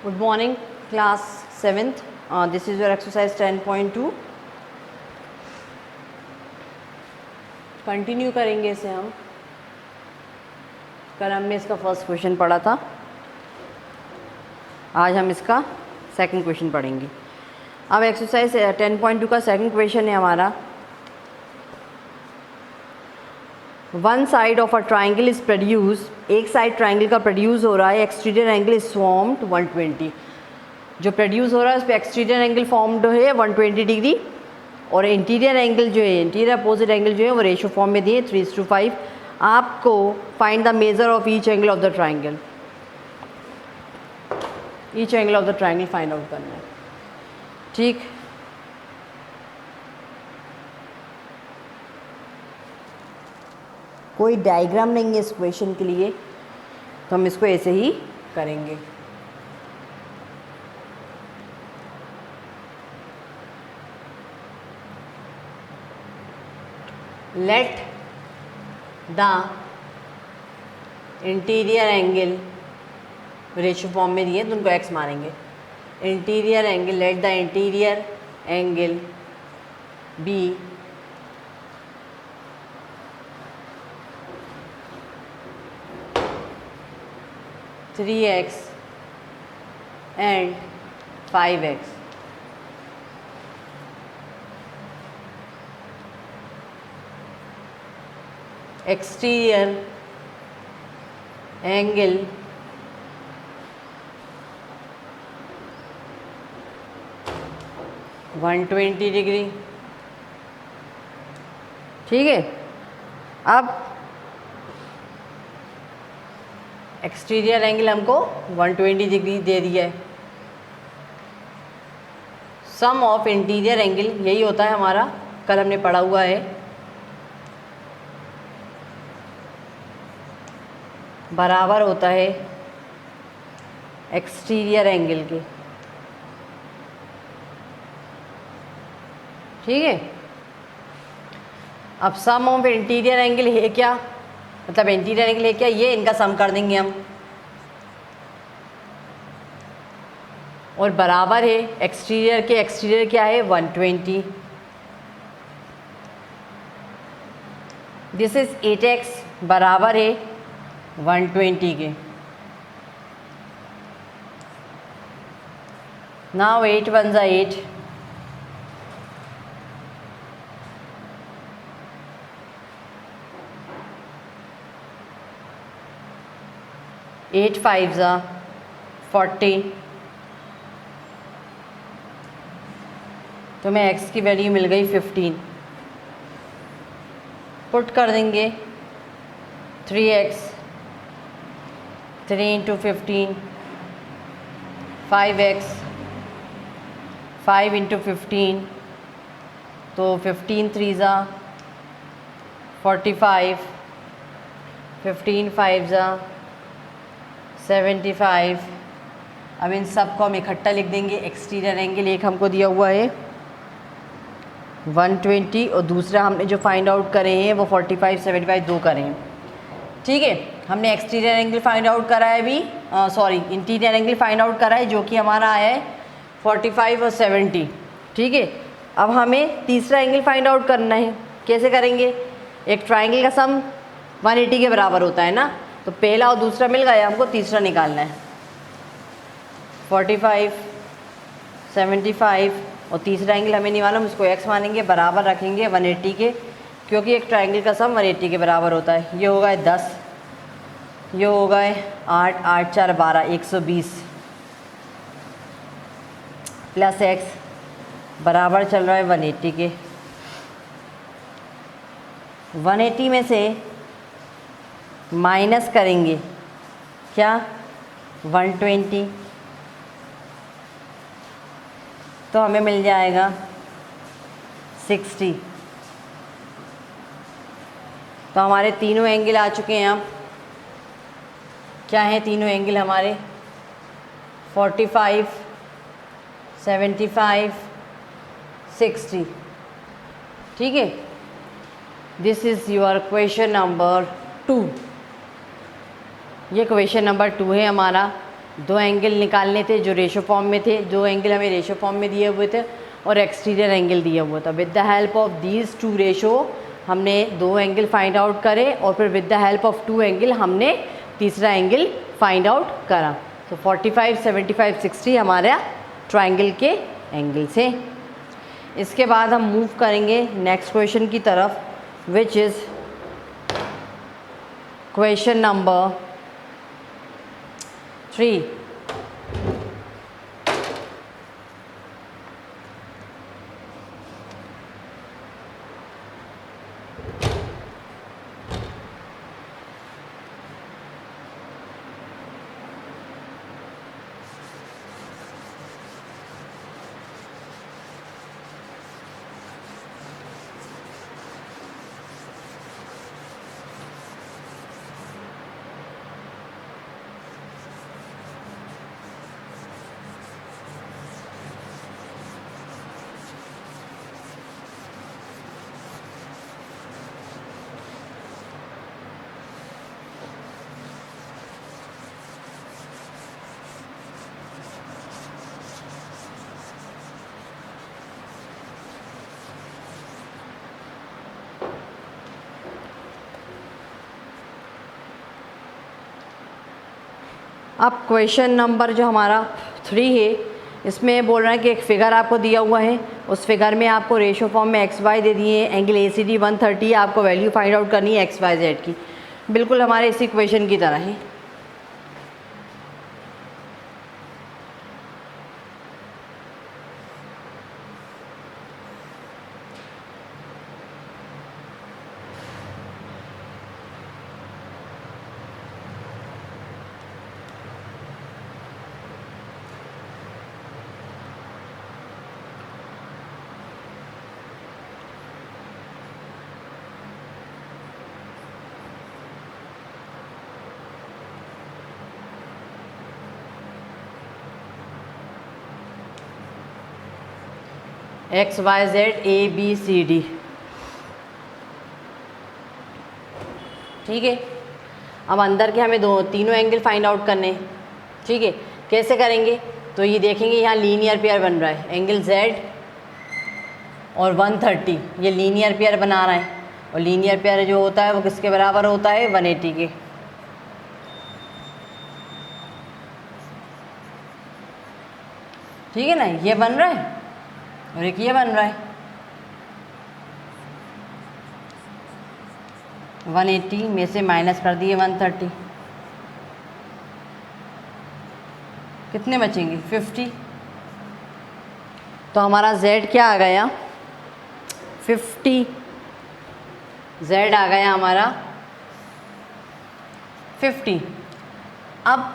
Good morning, class 7th. This is your exercise 10.2. Continue करेंगे इसे हम. कल हमने इसका फर्स्ट क्वेश्चन पढ़ा था, आज हम इसका सेकंड क्वेश्चन पढ़ेंगे. अब एक्सरसाइज 10.2 का सेकंड क्वेश्चन है हमारा. One side of a triangle is produce, एक साइड ट्राइंगल का प्रोड्यूस हो रहा है. Exterior angle is formed 120. जो प्रोड्यूस हो रहा है उस पर एक्सटीरियर एंगल फॉर्म्ड है 120 डिग्री, और इंटीरियर एंगल जो है, इंटीरियर अपोजिट एंगल जो है वो रेशो फॉर्म में दिए 3:5. आपको find the measure of each angle of the triangle. Each angle of the triangle find out करना है. ठीक, कोई डायग्राम नहीं है इस क्वेश्चन के लिए, तो हम इसको ऐसे ही करेंगे. Let the interior angle ratio form में दिए तो उनको एक्स मानेंगे. Interior angle, let the interior angle be three x and 5x. Exterior angle (120 degree. ठीक है. अब एक्सटीरियर एंगल हमको 120 डिग्री दे दिया है. सम ऑफ इंटीरियर एंगल यही होता है हमारा, कल हमने पढ़ा हुआ है, बराबर होता है एक्सटीरियर एंगल के. ठीक है. अब सम ऑफ इंटीरियर एंगल है क्या, मतलब इंटीरियर एंगल है क्या, ये इनका सम कर देंगे हम, और बराबर है एक्सटीरियर के. एक्सटीरियर क्या है 120. दिस इज 8x बराबर है 120 के. नाउ 8 1 जा 8, 8 5 जा 40. तो मैं x की वैल्यू मिल गई 15. पुट कर देंगे 3x 3 × 15, 5x 5 × 15, तो 15 3 जा 45, 15 5 जा 75. अब इन सब को हम इकट्ठा लिख देंगे. एक्सटीरियर एंगल एक हमको दिया हुआ है 120, और दूसरा हमने जो फाइंड आउट करे हैं वो 45 75 दो करे हैं. ठीक है. हमने एक्सटीरियर एंगल फाइंड आउट करा है अभी, sorry interior angle find out करा है जो कि हमारा आया है 45 और 70. ठीक है. अब हमें तीसरा एंगल फाइंड आउट करना है. कैसे करेंगे, एक ट्राइंगल का सम 180 के बराबर होता है ना, तो पहला और दूसरा मिल गया, हमको तीसरा निकालना है. 45 75, और तीसरा एंगल हमें नहीं मालूम, उसको x मानेंगे, बराबर रखेंगे 180 के, क्योंकि एक ट्राइंगल का सम 180 के बराबर होता है. ये होगा 10, ये होगा 8 8 4 12 120, प्लस x बराबर चल रहा है 180 के. 180 में से माइनस करेंगे क्या 120, तो हमें मिल जाएगा 60. तो हमारे तीनों एंगल आ चुके हैं. अब क्या हैं तीनों एंगल हमारे, 45 75 60. ठीक है. This is your question number 2. ये क्वेश्चन नंबर 2 है हमारा. दो एंगल निकालने थे जो रेशो फॉर्म में थे, दो एंगल हमें रेशो फॉर्म में दिए हुए थे और एक्सटीरियर एंगल दिया हुआ था। With the help of these two ratio हमने दो एंगल फाइंड आउट करे और फिर with the help of two angle हमने तीसरा एंगल फाइंड आउट करा। तो 45, 75, 60 हमारा ट्राइंगल के एंगल से। इसके बाद हम मूव करेंगे नेक्स्ट क्वेश्चन की तरफ, विच इज़ क्वेश्चन नंबर 3। अब क्वेश्चन नंबर जो हमारा 3 है, इसमें बोल रहा है कि एक फ़िगर आपको दिया हुआ है, उस फिगर में आपको रेशो फॉर्म में एक्स वाई दे दिए हैं, एंगल ए सी डी 130, आपको वैल्यू फाइंड आउट करनी है एक्स वाई जेड की। बिल्कुल हमारे इसी क्वेश्चन की तरह है। X Y Z A B C D, ठीक है। अब अंदर के हमें तीनों एंगल फाइंड आउट करने हैं, ठीक है। कैसे करेंगे? तो ये देखेंगे यहाँ लीनियर पेयर बन रहा है, एंगल जेड और 130, ये लीनियर पेयर बना रहा है और लीनियर पेयर जो होता है वो किसके बराबर होता है? 180 के। ठीक है ना, ये बन रहा है और एक ये बन रहा है। 180 में से माइनस कर दिए 130, कितने बचेंगे? 50। तो हमारा z क्या आ गया? 50। z आ गया हमारा 50। अब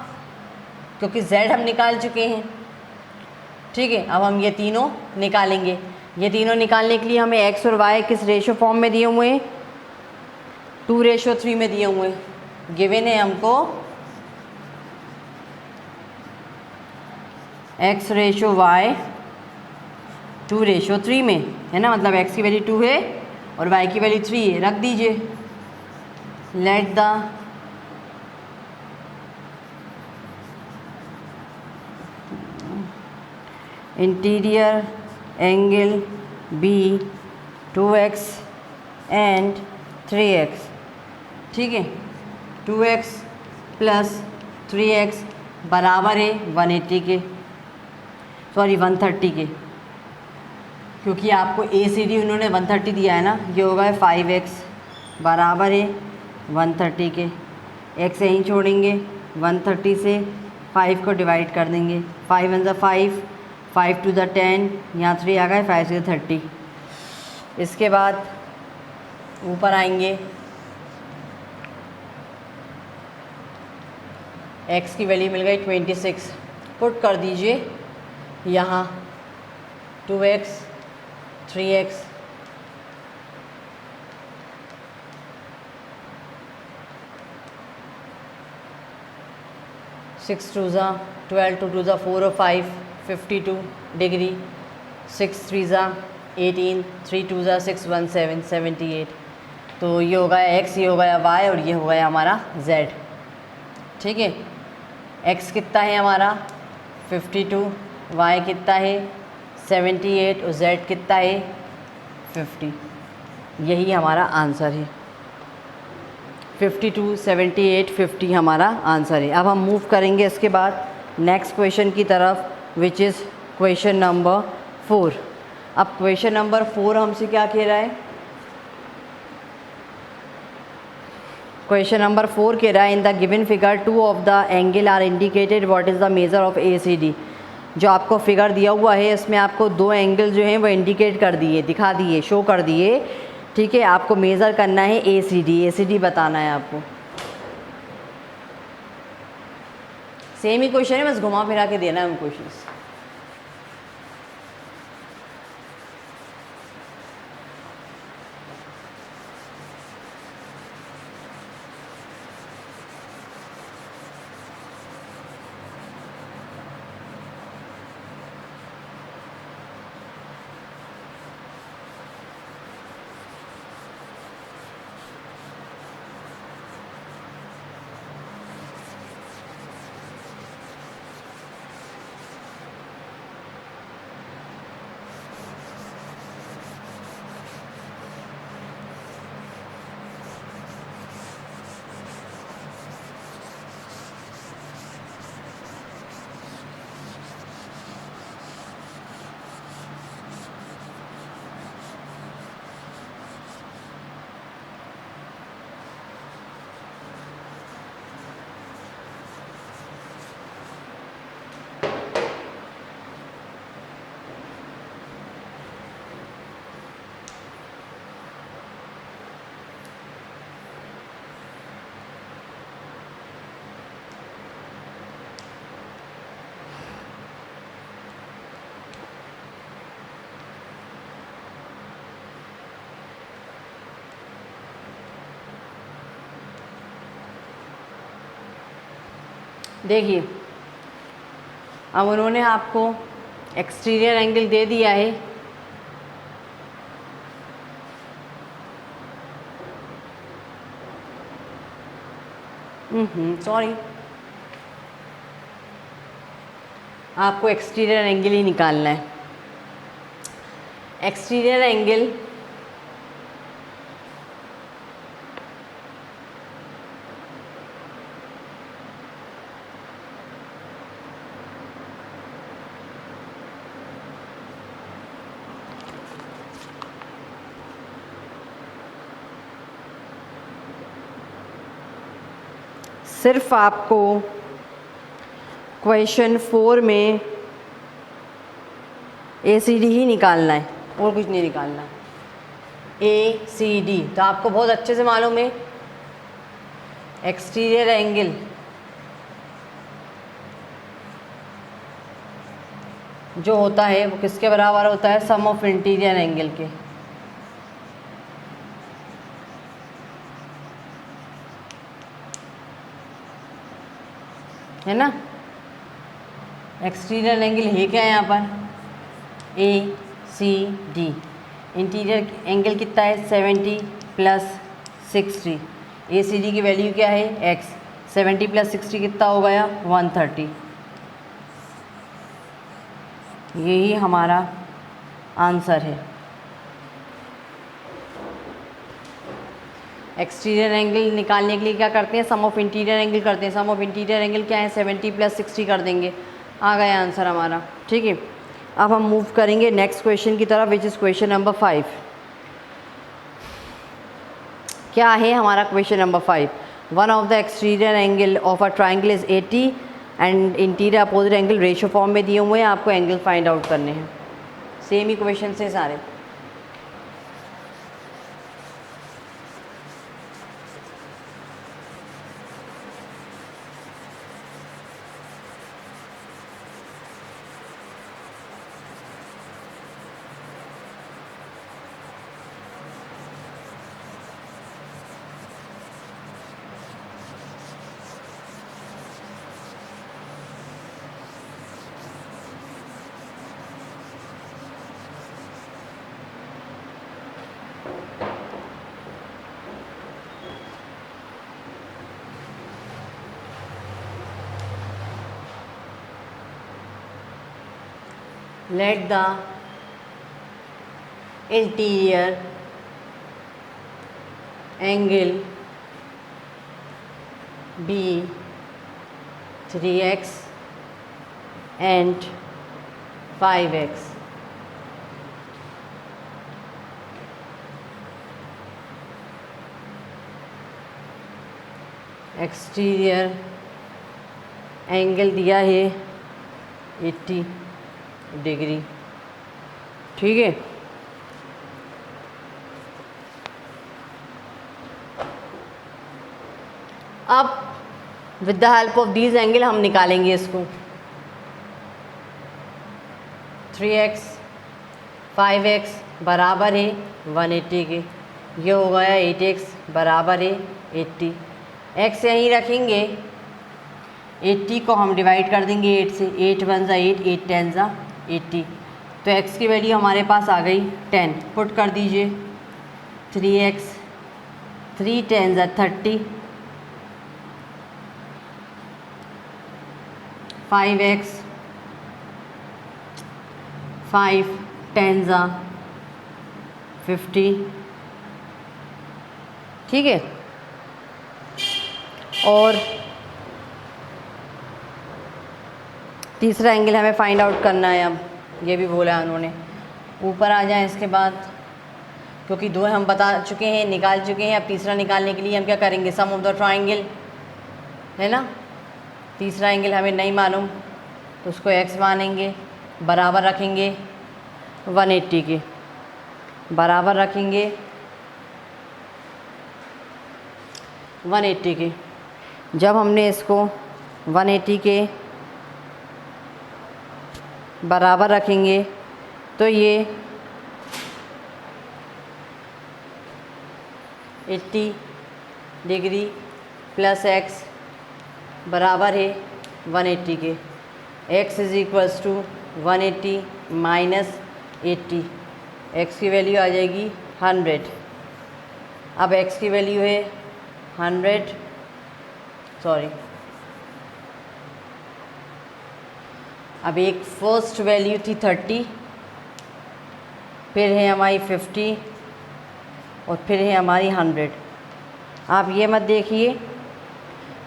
क्योंकि z हम निकाल चुके हैं, ठीक है, अब हम ये तीनों निकालेंगे। ये तीनों निकालने के लिए हमें x और y किस रेशो फॉर्म में दिए हुए हैं? 2:3 में दिए हुए हैं। गिवन है हमको x रेशो y 2:3 में, है ना, मतलब x की वैल्यू 2 है और y की वैल्यू 3 है। रख दीजिए। Let the interior angle be 2x and 3x, ठीक है। 2x प्लस 3x बराबर है 180 के, सॉरी 130 के, क्योंकि आपको ए सी डी उन्होंने 130 दिया है ना। ये होगा 5x बराबर है 130 के। x यहीं छोड़ेंगे, 130 से 5 को डिवाइड कर देंगे। 5 1 ज़ा 5, 5 2 ज़ा 10, यहाँ 3 आ गए, 5 से 30। इसके बाद ऊपर आएंगे, x की वैल्यू मिल गई 26, पुट कर दीजिए यहाँ 2x 3x, सिक्स 2 ज़ा 12, 2 2 ज़ा 4 और 5 52 डिग्री, 6 3 ज़ा 18, 3 2 ज़ा 6 1 7 78। तो ये हो गया x, ये हो गया y और ये हो गया हमारा z, ठीक है। एक्स कितना है हमारा 52, वाई कितना है 78 और जेड कितना है 50। यही हमारा आंसर है, 52, 78, 50 हमारा आंसर है। अब हम मूव करेंगे इसके बाद नेक्स्ट क्वेश्चन की तरफ, विच इज़ क्वेश्चन नंबर 4। अब क्वेश्चन नंबर 4 हमसे क्या कह रहा है, क्वेश्चन नंबर 4 कह रहा है in the given figure 2 of the angle are indicated, what is the measure of ACD। जो आपको फिगर दिया हुआ है इसमें आपको 2 एंगल जो हैं वो इंडिकेट कर दिए, दिखा दिए, शो कर दिए, ठीक है। आपको मेज़र करना है ACD बताना है आपको। सेम ही क्वेश्चन है, बस घुमा फिरा के देना है हम क्वेश्चन। देखिए अब उन्होंने आपको एक्सटीरियर एंगल दे दिया है, सॉरी, आपको एक्सटीरियर एंगल ही निकालना है। एक्सटीरियर एंगल सिर्फ आपको क्वेश्चन 4 में ACD ही निकालना है और कुछ नहीं निकालना। ACD तो आपको बहुत अच्छे से मालूम है, एक्सटीरियर एंगल जो होता है वो किसके बराबर होता है, सम ऑफ इंटीरियर एंगल के। है ना, एक्सटीरियर एंगल है क्या यहाँ पर ACD। इंटीरियर एंगल कितना है 70 + 60। ACD की वैल्यू क्या है x, 70 + 60 कितना हो गया 130। यही हमारा आंसर है। एक्सटीरियर एंगल निकालने के लिए क्या करते हैं, सम ऑफ इंटीरियर एंगल करते हैं। सम ऑफ इंटीरियर एंगल क्या है 70 + 60 कर देंगे, आ गया आंसर हमारा। ठीक है, अब हम मूव करेंगे नेक्स्ट क्वेश्चन की तरफ, विच इज़ क्वेश्चन नंबर 5। क्या है हमारा question number 5, one of the exterior angle of a triangle is 80 and interior opposite angle ratio form में दिए हुए हैं, आपको एंगल फाइंड आउट करने हैं। सेम ही क्वेश्चन से सारे। let the interior angle be 3x and 5x. Exterior angle दिया है 80 डिग्री, ठीक है। अब with the help of these angle हम निकालेंगे इसको। 3x 5x बराबर है 180 के, ये हो गया 8x बराबर है 80। x यहीं रखेंगे, 80 को हम डिवाइड कर देंगे 8 से, 8 1 ज़ा 8, 8 10 ज़ा 80, तो x की वैल्यू हमारे पास आ गई 10। पुट कर दीजिए 3x 3 10 ज़ा 30, 5x 5 10 ज़ा 50, ठीक है। और तीसरा एंगल हमें फाइंड आउट करना है, अब ये भी बोला है उन्होंने। ऊपर आ जाएं इसके बाद, क्योंकि दो हम बता चुके हैं, निकाल चुके हैं। अब तीसरा निकालने के लिए हम क्या करेंगे, सम ऑफ द ट्रायंगल है ना। तीसरा एंगल हमें नहीं मालूम तो उसको x मानेंगे, बराबर रखेंगे 180 के, बराबर रखेंगे 180 के। जब हमने इसको 180 के बराबर रखेंगे तो ये 80 डिग्री प्लस x बराबर है 180 के। x is equals to 180 minus 80, x की वैल्यू आ जाएगी 100। अब x की वैल्यू है 100, सॉरी, अब एक फर्स्ट वैल्यू थी 30, फिर है हमारी 50 और फिर है हमारी 100। आप ये मत देखिए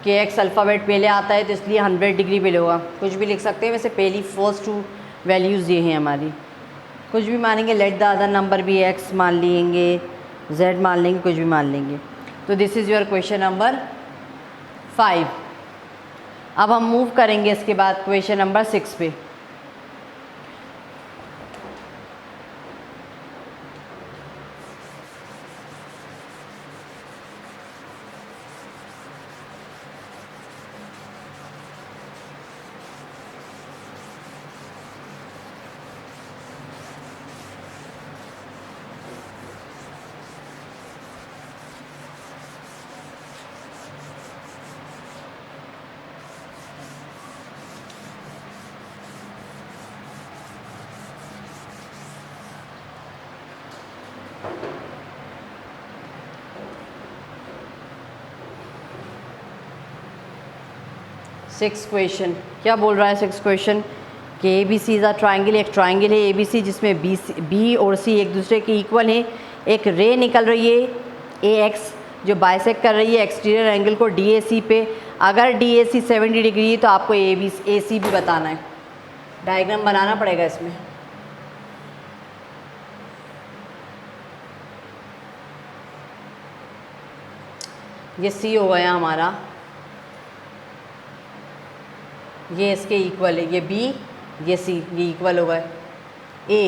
कि एक्स अल्फ़ाबेट पहले आता है तो इसलिए 100 डिग्री पहले होगा, कुछ भी लिख सकते हैं। वैसे पहली फर्स्ट टू वैल्यूज़ ये हैं हमारी, कुछ भी मानेंगे। लेट द अदर नंबर भी एक्स मान लेंगे, जेड मान लेंगे, कुछ भी मान लेंगे। तो this is your question number 5। अब हम मूव करेंगे इसके बाद क्वेश्चन नंबर 6 पे। सिक्स क्वेश्चन क्या बोल रहा है? सिक्स क्वेश्चन कि A B C is a triangle, एक ट्राइंगल है ए बी सी जिसमें बी और सी एक दूसरे के इक्वल हैं। एक रे निकल रही है ए एक्स जो बाइसेक्ट कर रही है एक्सटीरियर एंगल को डी ए सी पे। अगर डी ए सी 70 डिग्री है तो आपको ए सी भी बताना है। डायग्राम बनाना पड़ेगा इसमें। ये सी हो गया हमारा, ये इसके इक्वल है, ये बी ये सी, ये इक्वल हो गए। ए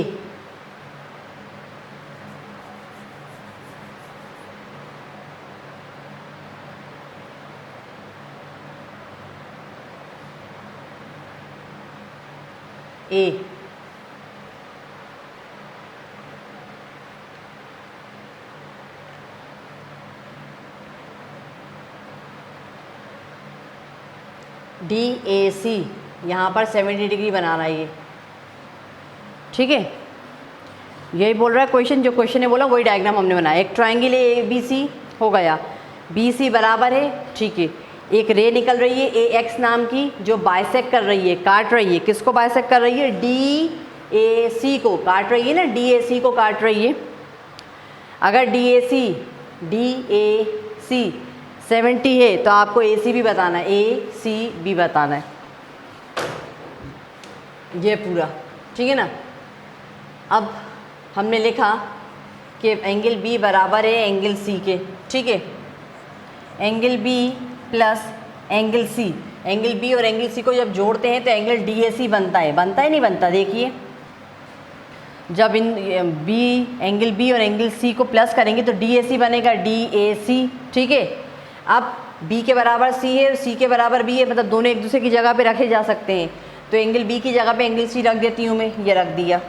ए डी ए सी यहाँ पर 70 डिग्री बना रहा है ये, ठीक है। यही बोल रहा है क्वेश्चन, जो क्वेश्चन ने बोला वही डायग्राम हमने बनाया। एक ट्राइंगल है ए बी सी हो गया, बी सी बराबर है, ठीक है। एक रे निकल रही है ए एक्स नाम की जो बाइसेक्ट कर रही है, काट रही है। किसको बाइसेक्ट कर रही है? डी ए सी को काट रही है ना, डी ए सी को काट रही है। अगर डी ए सी 70 है तो आपको ए सी भी बताना है, ए सी भी बताना है, ये पूरा, ठीक है ना। अब हमने लिखा कि एंगल बी बराबर है एंगल सी के, ठीक है। Angle B plus angle C, angle B और एंगल सी को जब जोड़ते हैं तो एंगल डी ए सी बनता है, बनता है नहीं बनता, देखिए जब इन एंगल बी और एंगल सी को प्लस करेंगे तो डी ए सी बनेगा, डी ए सी, ठीक है। अब बी के बराबर सी है और सी के बराबर बी है, मतलब दोनों एक दूसरे की जगह पे रखे जा सकते हैं, तो एंगल बी की जगह पे एंगल सी रख देती हूँ मैं, ये रख दिया,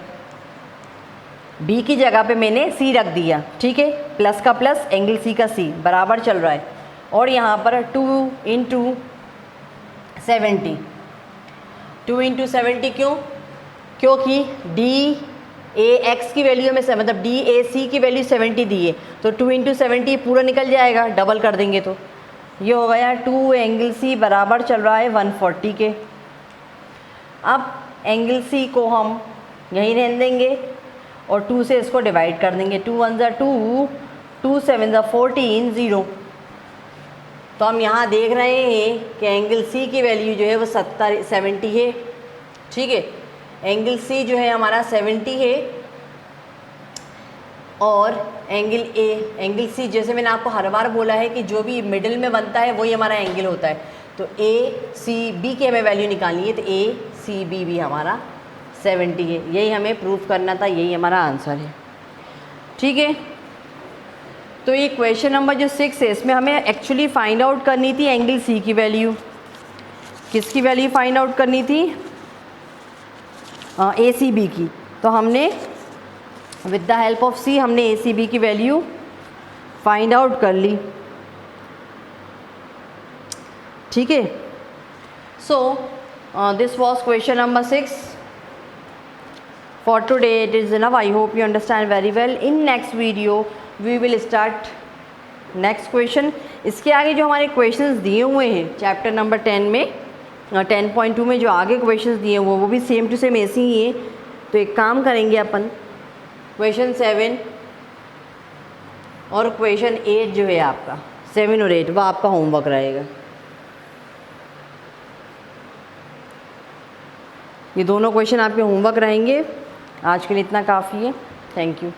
बी की जगह पे मैंने सी रख दिया, ठीक है। प्लस का प्लस एंगल सी का सी बराबर चल रहा है, और यहाँ पर 2 × 70, 2 × 70 क्यों? क्योंकि डी ए एक्स की वैल्यू में से मतलब डी ए सी की वैल्यू 70 दी है, तो 2 × 70 पूरा निकल जाएगा, डबल कर देंगे तो ये हो गया 2 एंगल सी बराबर चल रहा है 140 के। अब एंगल सी को हम यहीं रहने देंगे और 2 से इसको डिवाइड कर देंगे, 2 1 = 2, 2 7 = 14, 0। तो हम यहाँ देख रहे हैं कि एंगल सी की वैल्यू जो है वो 70 है, ठीक है। एंगल सी जो है हमारा 70 है, और एंगल सी जैसे मैंने आपको हर बार बोला है कि जो भी मिडिल में बनता है वही हमारा एंगल होता है, तो ए सी बी की हमें वैल्यू निकालनी है, तो ए सी बी भी हमारा 70 है, यही हमें प्रूफ करना था, यही हमारा आंसर है, ठीक है। तो ये क्वेश्चन नंबर जो 6 है इसमें हमें एक्चुअली फाइंड आउट करनी थी एंगल सी की वैल्यू, किसकी वैल्यू फाइंड आउट करनी थी? ए सी बी की। तो हमने with the help of C हमने ए सी बी की वैल्यू फाइंड आउट कर ली, ठीक है। So this was question number 6 for today, it is enough, I hope you understand very well. In next video we will start next question. इसके आगे जो हमारे क्वेश्चंस दिए हुए हैं चैप्टर नंबर 10 में 10.2 में जो आगे क्वेश्चंस दिए हैं वो भी सेम टू सेम ऐसे ही है। तो एक काम करेंगे अपन, क्वेश्चन 7 और क्वेश्चन 8 जो है आपका 7 और 8 वो आपका होमवर्क रहेगा। ये दोनों क्वेश्चन आपके होमवर्क रहेंगे। आज के लिए इतना काफ़ी है। Thank you.